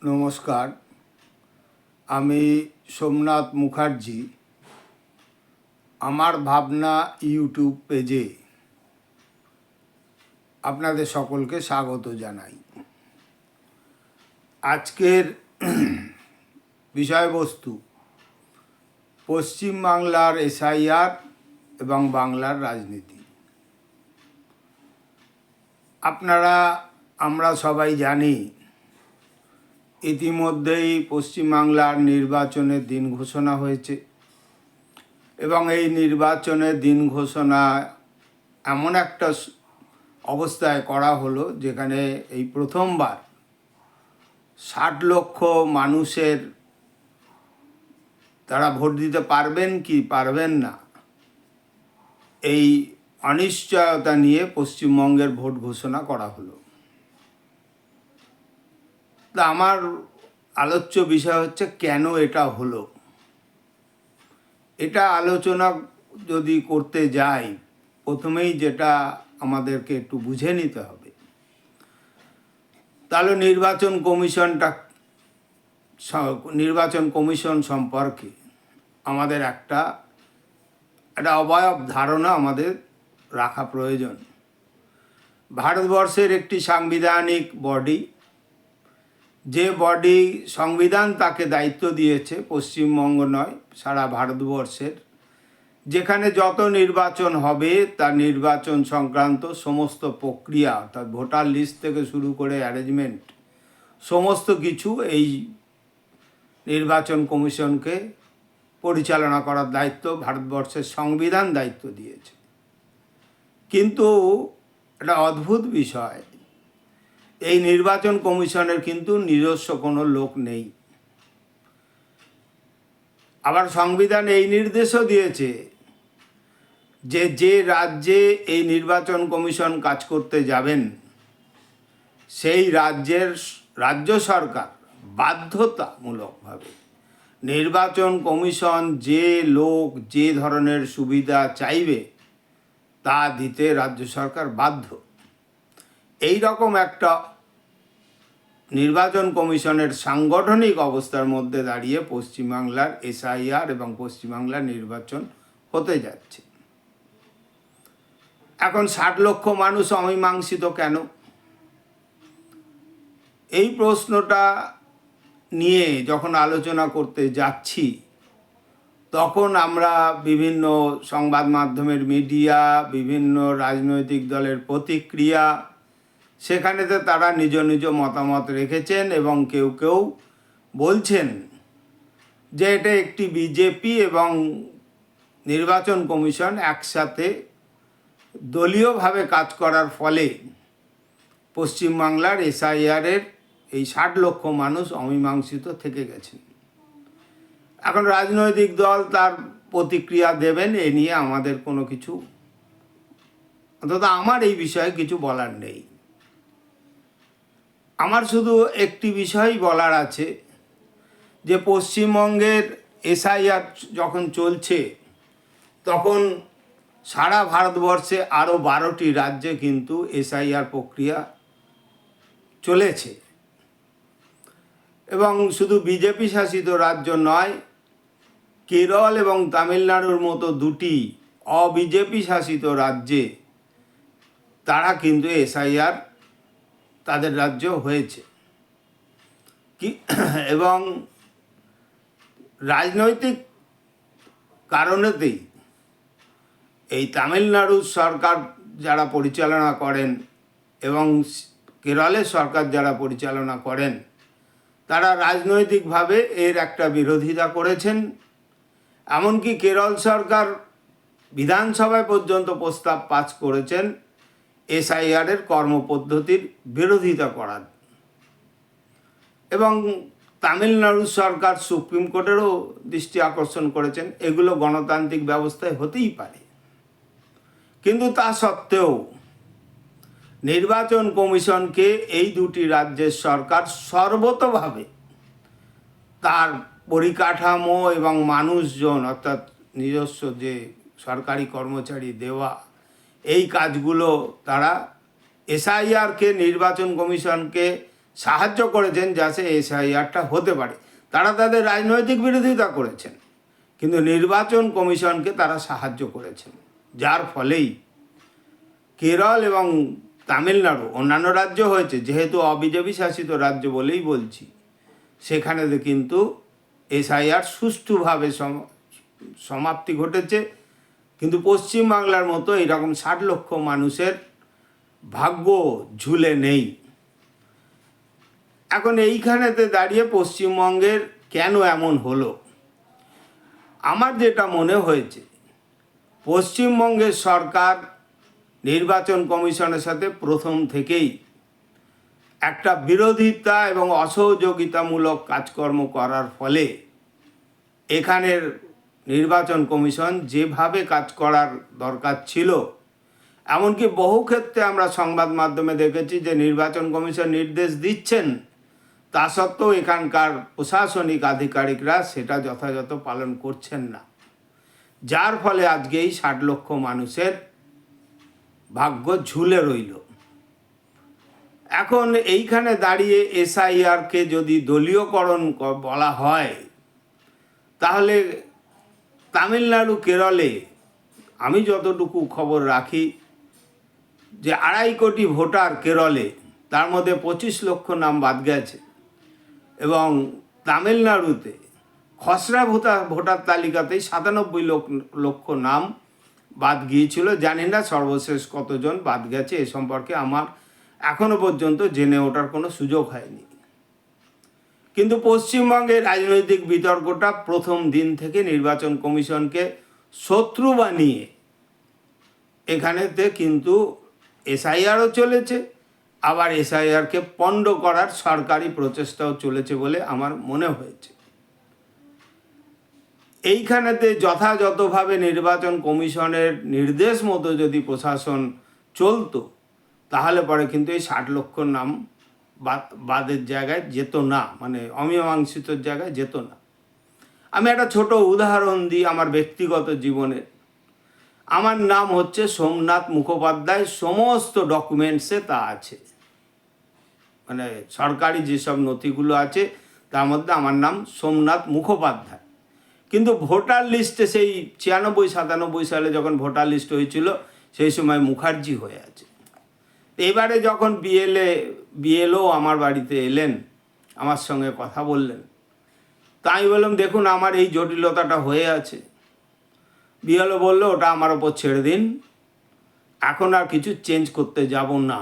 নমস্কার, আমি সোমনাথ মুখার্জি আমার ভাবনা ইউটিউব পেজে আপনাদের সকলকে স্বাগত জানাই। আজকের বিষয়বস্তু পশ্চিমবাংলার এসআইআর এবং বাংলার রাজনীতি। আমরা সবাই জানি ইতিমধ্যেই পশ্চিমবাংলার নির্বাচনের দিন ঘোষণা হয়েছে এবং এই নির্বাচনের দিন ঘোষণা এমন একটা অবস্থায় করা হলো যেখানে এই প্রথমবার ৬০ লক্ষ মানুষের তারা ভোট দিতে পারবেন কি পারবেন না এই অনিশ্চয়তা নিয়ে পশ্চিমবঙ্গের ভোট ঘোষণা করা হলো। তা আমার আলোচ্য বিষয় হচ্ছে কেন এটা হলো। এটা আলোচনা যদি করতে যাই, প্রথমেই যেটা আমাদেরকে একটু বুঝে নিতে হবে, তাহলে নির্বাচন কমিশন সম্পর্কে আমাদের একটা অবয়ব ধারণা আমাদের রাখা প্রয়োজন। ভারতবর্ষের একটি সাংবিধানিক বডি, যে বডি সংবিধান তাকে দায়িত্ব দিয়েছে, পশ্চিমবঙ্গ নয় সারা ভারতবর্ষের, যেখানে যত নির্বাচন হবে তার নির্বাচন সংক্রান্ত সমস্ত প্রক্রিয়া, অর্থাৎ ভোটার লিস্ট থেকে শুরু করে অ্যারেঞ্জমেন্ট সমস্ত কিছু এই নির্বাচন কমিশনকে পরিচালনা করার দায়িত্ব ভারতবর্ষের সংবিধান দায়িত্ব দিয়েছে। কিন্তু এটা অদ্ভুত বিষয়, এই নির্বাচন কমিশনের কিন্তু নিজস্ব কোনো লোক নেই। আবার সংবিধান এই নির্দেশও দিয়েছে যে যে রাজ্যে এই নির্বাচন কমিশন কাজ করতে যাবেন সেই রাজ্য সরকার বাধ্যতামূলকভাবে নির্বাচন কমিশন যে লোক যে ধরনের সুবিধা চাইবে তা দিতে রাজ্য সরকার বাধ্য। এই রকম একটা নির্বাচন কমিশনের সাংগঠনিক অবস্থার মধ্যে দাঁড়িয়ে পশ্চিমবাংলার এসআইআর এবং পশ্চিমবাংলার নির্বাচন হতে যাচ্ছে। এখন ৬০ লক্ষ মানুষ অমীমাংসিত কেন? এই প্রশ্নটা নিয়ে যখন আলোচনা করতে যাচ্ছি তখন আমরা বিভিন্ন সংবাদ মাধ্যমের মিডিয়া, বিভিন্ন রাজনৈতিক দলের প্রতিক্রিয়া, সেখানেতে তারা নিজ নিজ মতামত রেখেছেন এবং কেউ কেউ বলছেন যে এটা একটি বিজেপি এবং নির্বাচন কমিশন একসাথে দলীয়ভাবে কাজ করার ফলে পশ্চিমবাংলার এসআইআরের এই ৬০ লক্ষ মানুষ অমীমাংসিত থেকে গেছেন। এখন রাজনৈতিক দল তার প্রতিক্রিয়া দেবেন, এ নিয়ে আমাদের কোনো কিছু, অন্তত আমার এই বিষয়ে কিছু বলার নেই। আমার শুধু একটি বিষয় বলার আছে যে পশ্চিমবঙ্গের এসআইআর যখন চলছে তখন সারা ভারতবর্ষে আরও 12টি রাজ্যে কিন্তু এসআইআর প্রক্রিয়া চলেছে এবং শুধু বিজেপি শাসিত রাজ্য নয়, কেরল এবং তামিলনাড়ুর মতো দুটি অবিজেপি শাসিত রাজ্যে তারা কিন্তু এসআইআর তাদের রাজ্য হয়েছে এবং রাজনৈতিক কারণেতেই এই তামিলনাড়ুর সরকার যারা পরিচালনা করেন এবং কেরলের সরকার যারা পরিচালনা করেন তারা রাজনৈতিকভাবে এর একটা বিরোধিতা করেছেন। এমনকি কেরল সরকার বিধানসভায় পর্যন্ত প্রস্তাব পাস করেছেন এসআইআরের কর্মপদ্ধতির বিরোধিতা করার, এবং তামিলনাড়ু সরকার সুপ্রিম কোর্টেরও দৃষ্টি আকর্ষণ করেছেন। এগুলো গণতান্ত্রিক ব্যবস্থায় হতেই পারে, কিন্তু তা সত্ত্বেও নির্বাচন কমিশনকে এই দুটি রাজ্যের সরকার সর্বতোভাবে তার পরিকাঠামো এবং মানুষজন, অর্থাৎ নিজস্ব যে সরকারি কর্মচারী দেওয়া, এই কাজগুলো তারা এসআইআরকে নির্বাচন কমিশনকে সাহায্য করেছেন যাতে এসআইআরটা হতে পারে। তারা তাদের রাজনৈতিক বিরোধিতা করেছেন, কিন্তু নির্বাচন কমিশনকে তারা সাহায্য করেছেন, যার ফলেই কেরল এবং তামিলনাড়ু, অন্যান্য রাজ্য হয়েছে, যেহেতু অবিজেপি শাসিত রাজ্য বলেই বলছি, সেখানে কিন্তু এসআইআর সুষ্ঠুভাবে সমাপ্তি ঘটেছে। কিন্তু পশ্চিমবাংলার মতো এরকম 60 লক্ষ মানুষের ভাগ্য ঝুলে নেই। এখন এইখানেতে দাঁড়িয়ে পশ্চিমবঙ্গের কেন এমন হলো, আমার যেটা মনে হয়েছে, পশ্চিমবঙ্গের সরকার নির্বাচন কমিশনের সাথে প্রথম থেকেই একটা বিরোধিতা এবং অসহযোগিতামূলক কাজকর্ম করার ফলে এখানের নির্বাচন কমিশন যেভাবে কাজ করার দরকার ছিল, এমনকি বহু ক্ষেত্রে আমরা সংবাদ মাধ্যমে দেখেছি যে নির্বাচন কমিশন নির্দেশ দিচ্ছেন, তা সত্ত্বেও এখানকার প্রশাসনিক আধিকারিকরা সেটা যথাযথ পালন করছেন না, যার ফলে আজকে এই 60 লক্ষ মানুষের ভাগ্য ঝুলে রইল। এখন এইখানে দাঁড়িয়ে এসআইআরকে যদি দলীয়করণ বলা হয়, তাহলে তামিলনাড়ু, কেরলে আমি যতটুকু খবর রাখি যে 2.5 কোটি ভোটার কেরলে, তার মধ্যে 25 লক্ষ নাম বাদ গেছে, এবং তামিলনাড়ুতে খসড়া ভোটার তালিকাতেই 97 লক্ষ নাম বাদ গিয়েছিল। জানি না সর্বশেষ কতজন বাদ গেছে, এ সম্পর্কে আমার এখনো পর্যন্ত জেনে ওঠার কোনো সুযোগ হয়নি। কিন্তু পশ্চিমবঙ্গের রাজনৈতিক বিতর্কটা প্রথম দিন থেকে নির্বাচন কমিশনকে শত্রু বানিয়ে এখানেতে কিন্তু এসআইআরও চলেছে, আবার এসআইআরকে পণ্ড করার সরকারি প্রচেষ্টাও চলেছে বলে আমার মনে হয়েছে। এইখানেতে যথাযথভাবে নির্বাচন কমিশনের নির্দেশ মতো যদি প্রশাসন চলতো, তাহলে পরে কিন্তু এই 60 লক্ষ নাম বাদের জায়গায় যেত না, মানে অমীমাংসিত জায়গায় যেত না। আমি একটা ছোট উদাহরণ দিই আমার ব্যক্তিগত জীবনের। আমার নাম হচ্ছে সোমনাথ মুখোপাধ্যায়, সমস্ত ডকুমেন্টসে তা আছে, মানে সরকারি যেসব নথিগুলো আছে তার মধ্যে আমার নাম সোমনাথ মুখোপাধ্যায়। কিন্তু ভোটার লিস্টে সেই 96-97 সালে যখন ভোটার লিস্ট হয়েছিল, সেই সময় মুখার্জি হয়ে আছে। এবারে যখন বিএলও আমার বাড়িতে এলেন, আমার সঙ্গে কথা বললেন, তাই বললাম দেখুন আমার এই জটিলতাটা হয়ে আছে। বিএলও বললো ওটা আমার ওপর ছেড়ে দিন, এখন আর কিছু চেঞ্জ করতে যাব না,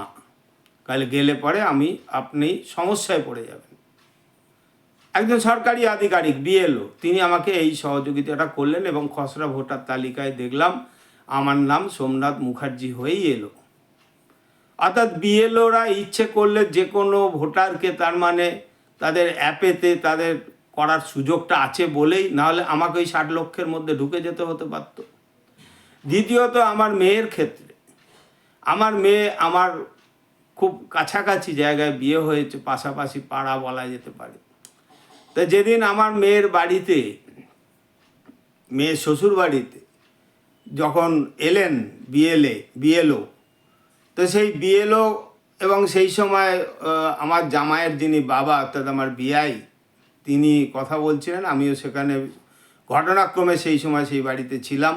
কাল গেলে পরে আপনি সমস্যায় পড়ে যাবেন। একজন সরকারি আধিকারিক বিএলও, তিনি আমাকে এই সহযোগিতাটা করলেন এবং খসড়া ভোটার তালিকায় দেখলাম আমার নাম সোমনাথ মুখার্জি হয়েই এলো। অর্থাৎ বিএলওরা ইচ্ছে করলে যে কোনো ভোটারকে, তার মানে তাদের অ্যাপেতে তাদের করার সুযোগটা আছে বলেই, নাহলে আমাকে ওই 60 লক্ষের মধ্যে ঢুকে যেতে হতে পারত। দ্বিতীয়ত আমার মেয়ের ক্ষেত্রে, আমার মেয়ে আমার খুব কাছাকাছি জায়গায় বিয়ে হয়েছে, পাশাপাশি পাড়া বলা যেতে পারে। তো যেদিন আমার মেয়ের বাড়িতে, মেয়ের শ্বশুর বাড়িতে যখন এলেন বিএলও, তো সেই বিএলও এবং সেই সময় আমার জামাইয়ের যিনি বাবা, অর্থাৎ আমার বিআই, তিনি কথা বলছিলেন, আমিও সেখানে ঘটনাক্রমে সেই সময় সেই বাড়িতে ছিলাম।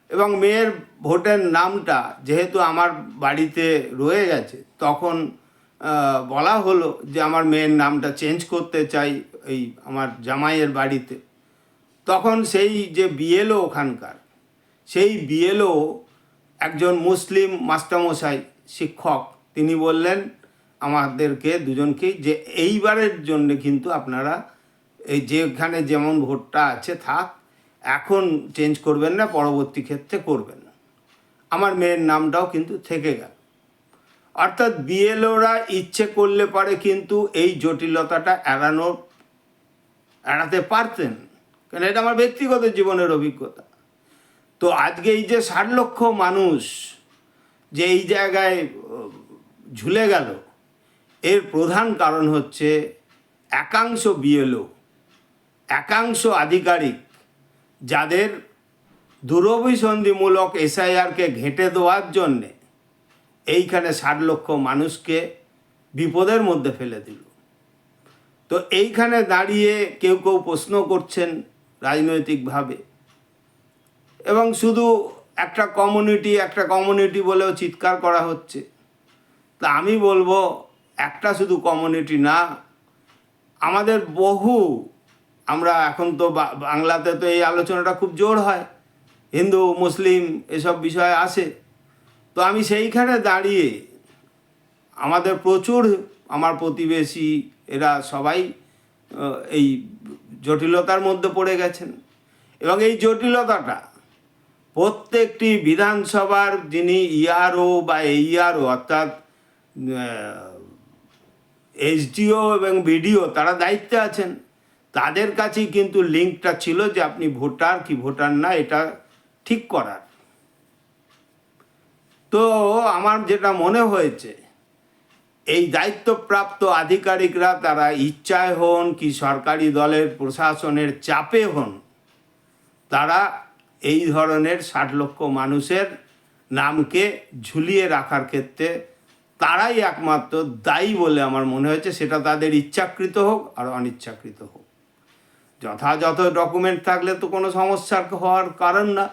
এবং মেয়ের ভোটের নামটা যেহেতু আমার বাড়িতে রয়ে গেছে, তখন বলা হলো যে আমার মেয়ের নামটা চেঞ্জ করতে চাই এই আমার জামাইয়ের বাড়িতে। তখন সেই যে বিএলও ওখানকার, সেই বিএলও একজন মুসলিম মাস্টারমশাই, শিক্ষক, তিনি বললেন আমাদেরকে দুজনকেই যে এইবারের জন্য কিন্তু আপনারা এই যেখানে যেমন ভোটটা আছে থাক, এখন চেঞ্জ করবেন না, পরবর্তী ক্ষেত্রে করবেন। আমার মেয়ের নামটাও কিন্তু থেকে গেল। অর্থাৎ বিএলওরা ইচ্ছে করলে পারে কিন্তু এই জটিলতাটা এড়াতে পারতেন, কারণ এটা আমার ব্যক্তিগত জীবনের অভিজ্ঞতা। তো আজকে এই যে 60 লক্ষ মানুষ যে এই জায়গায় ঝুলে গেল, এর প্রধান কারণ হচ্ছে একাংশ বিএলও, একাংশ আধিকারিক, যাদের দুরভিসন্ধিমূলক এসআইআরকে ঘেঁটে দেওয়ার জন্যে এইখানে 60 লক্ষ মানুষকে বিপদের মধ্যে ফেলে দিল। তো এইখানে দাঁড়িয়ে কেউ কেউ প্রশ্ন করছেন রাজনৈতিকভাবে, এবং শুধু একটা কমিউনিটি বলেও চিৎকার করা হচ্ছে। তা আমি বলবো, একটা শুধু কমিউনিটি না, আমাদের আমরা এখন তো বাংলাতে তো এই আলোচনাটা খুব জোর হয়, হিন্দু মুসলিম এসব বিষয় আসে। তো আমি সেইখানে দাঁড়িয়ে আমাদের প্রচুর, আমার প্রতিবেশী এরা সবাই এই জটিলতার মধ্যে পড়ে গেছেন, এবং এই জটিলতাটা প্রত্যেকটি বিধানসভার যিনি ইআরও বা এইআরও অর্থাৎ এসডিও এবং বিডিও তারা দায়িত্বে আছেন, তাদের কাছেই কিন্তু লিঙ্কটা ছিল যে আপনি ভোটার কি ভোটার না এটা ঠিক করার। তো আমার যেটা মনে হয়েছে, এই দায়িত্বপ্রাপ্ত আধিকারিকরা তারা ইচ্ছায় হন কি সরকারি দলের প্রশাসনের চাপে হন, তারা এই ধরনের 60 লক্ষ মানুষের নামকে ঝুলিয়ে রাখার ক্ষেত্রে তারাই একমাত্র দায়ী বলে আমার মনে হয়েছে। সেটা তাদের ইচ্ছাকৃত হোক আর অনিচ্ছাকৃত হোক, যথাযথ ডকুমেন্ট থাকলে তো কোনো সমস্যার হওয়ার কারণ না।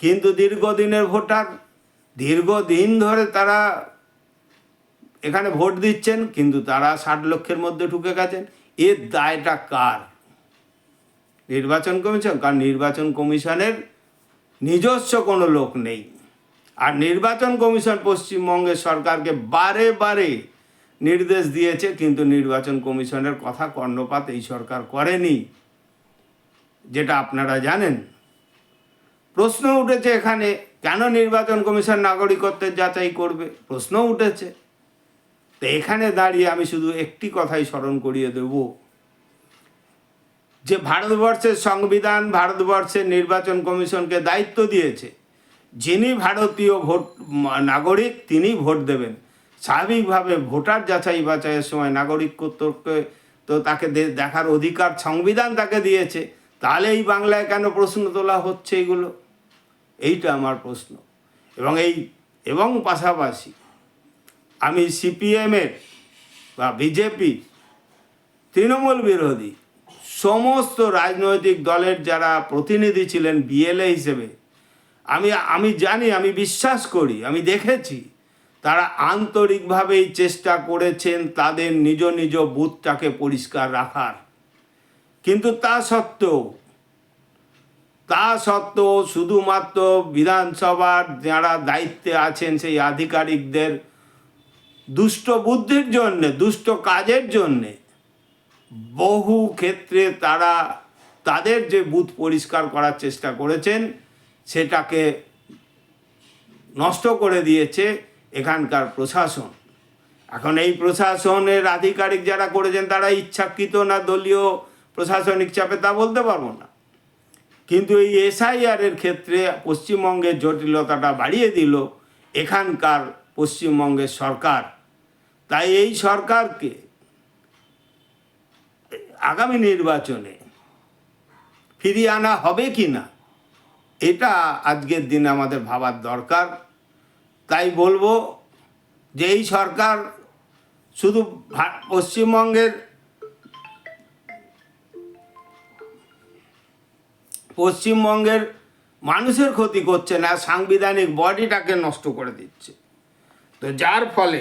কিন্তু দীর্ঘদিনের ভোটার, দীর্ঘদিন ধরে তারা এখানে ভোট দিচ্ছেন, কিন্তু তারা 60 লক্ষের মধ্যে ঢুকে গেছেন। এর দায়টা কার? নির্বাচন কমিশন? কারণ নির্বাচন কমিশনের নিজস্ব কোনো লোক নেই। আর নির্বাচন কমিশন পশ্চিমবঙ্গের সরকারকে বারে বারে নির্দেশ দিয়েছে, কিন্তু নির্বাচন কমিশনের কথা কর্ণপাত এই সরকার করেনি, যেটা আপনারা জানেন। প্রশ্ন উঠেছে এখানে, কেন নির্বাচন কমিশন নাগরিকত্বের যাচাই করবে? প্রশ্ন উঠেছে। তো এখানে দাঁড়িয়ে আমি শুধু একটি কথাই স্মরণ করিয়ে দেব, যে ভারতবর্ষের সংবিধান ভারতবর্ষের নির্বাচন কমিশনকে দায়িত্ব দিয়েছে, যিনি ভারতীয় নাগরিক তিনি ভোট দেবেন। স্বাভাবিকভাবে ভোটার যাচাই বাছাইয়ের সময় নাগরিকত্বকে তো তাকে দেখার অধিকার সংবিধান তাকে দিয়েছে। তাহলে এই বাংলায় কেন প্রশ্ন তোলা হচ্ছে এগুলো? এইটা আমার প্রশ্ন। এবং পাশাপাশি আমি সিপিএমের বা বিজেপি, তৃণমূল বিরোধী সমস্ত রাজনৈতিক দলের যারা প্রতিনিধি ছিলেন বিএলএ হিসেবে, আমি জানি, আমি বিশ্বাস করি, আমি দেখেছি তারা আন্তরিকভাবেই চেষ্টা করেছেন তাদের নিজ নিজ বুথটাকে পরিষ্কার রাখার। কিন্তু তা সত্ত্বেও শুধুমাত্র বিধানসভার যারা দায়িত্বে আছেন সেই আধিকারিকদের দুষ্ট বুদ্ধির জন্যে, দুষ্ট কাজের জন্যে বহু ক্ষেত্রে তারা তাদের যে বুথ পরিষ্কার করার চেষ্টা করেছেন সেটাকে নষ্ট করে দিয়েছে এখানকার প্রশাসন। এখন এই প্রশাসনের আধিকারিক যারা করেছেন তারা ইচ্ছাকৃত না দলীয় প্রশাসনিক চাপে তা বলতে পারবো না, কিন্তু এই এসআইআরের ক্ষেত্রে পশ্চিমবঙ্গের জটিলতাটা বাড়িয়ে দিল এখানকার পশ্চিমবঙ্গের সরকার। তাই এই সরকারকে আগামী নির্বাচনে ফিরিয়ে আনা হবে কি না, এটা আজকের দিনে আমাদের ভাবার দরকার। তাই বলবো যে এই সরকার শুধু পশ্চিমবঙ্গের মানুষের ক্ষতি করছে না, সাংবিধানিক বডিটাকে নষ্ট করে দিচ্ছে। তো যার ফলে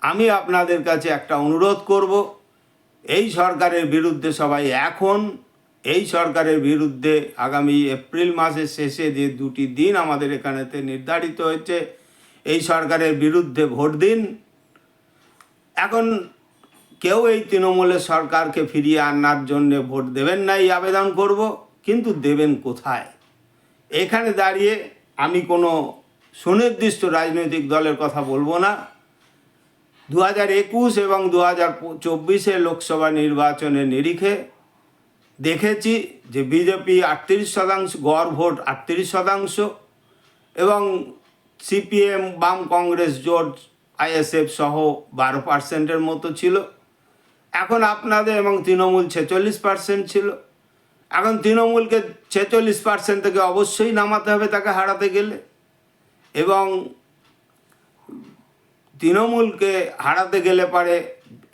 আমি আপনাদের কাছে একটা অনুরোধ করব, এই সরকারের বিরুদ্ধে সবাই এখন এই সরকারের বিরুদ্ধে আগামী এপ্রিল মাসের শেষে যে 2টি দিন আমাদের এখানেতে নির্ধারিত হয়েছে, এই সরকারের বিরুদ্ধে ভোট দিন। এখন কেউ এই তৃণমূলের সরকারকে ফিরিয়ে আনার জন্য ভোট দেবেন না এই আবেদন করব, কিন্তু দেবেন কোথায়? এখানে দাঁড়িয়ে আমি কোনো সুনির্দিষ্ট রাজনৈতিক দলের কথা বলবো না। 2021 এবং 2024 লোকসভা নির্বাচনের নিরিখে দেখেছি যে বিজেপি 38%, গড় ভোট 38%, এবং সিপিএম, বাম, কংগ্রেস জোট, আইএসএফ সহ 12%-এর মতো ছিল। এখন আপনাদের এবং তৃণমূল 46% ছিল। এখন তৃণমূলকে 46% থেকে অবশ্যই নামাতে হবে তাকে হারাতে গেলে, এবং তৃণমূলকে হারাতে গেলে পারে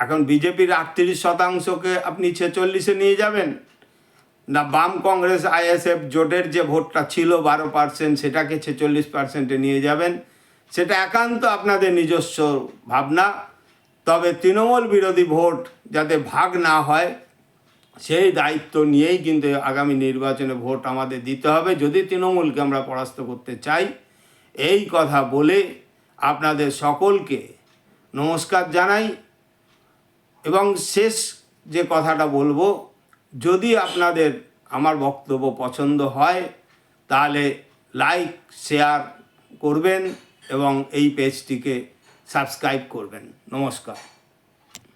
এখন বিজেপির 38%কে আপনি 46-এ নিয়ে যাবেন, না বাম কংগ্রেস আইএসএফ জোটের যে ভোটটা ছিল 12% সেটাকে 46%-এ নিয়ে যাবেন, সেটা একান্ত আপনাদের নিজস্ব ভাবনা। তবে তৃণমূল বিরোধী ভোট যাতে ভাগ না হয় সেই দায়িত্ব নিয়েই কিন্তু আগামী নির্বাচনে ভোট আমাদের দিতে হবে যদি তৃণমূলকে আমরা পরাস্ত করতে চাই। এই কথা বলে আপনাদের সকলকে নমস্কার জানাই এবং শেষ যে কথাটা বলবো, যদি আপনাদের আমার বক্তব্য পছন্দ হয় তাহলে লাইক শেয়ার করবেন এবং এই পেজটিকে সাবস্ক্রাইব করবেন। নমস্কার।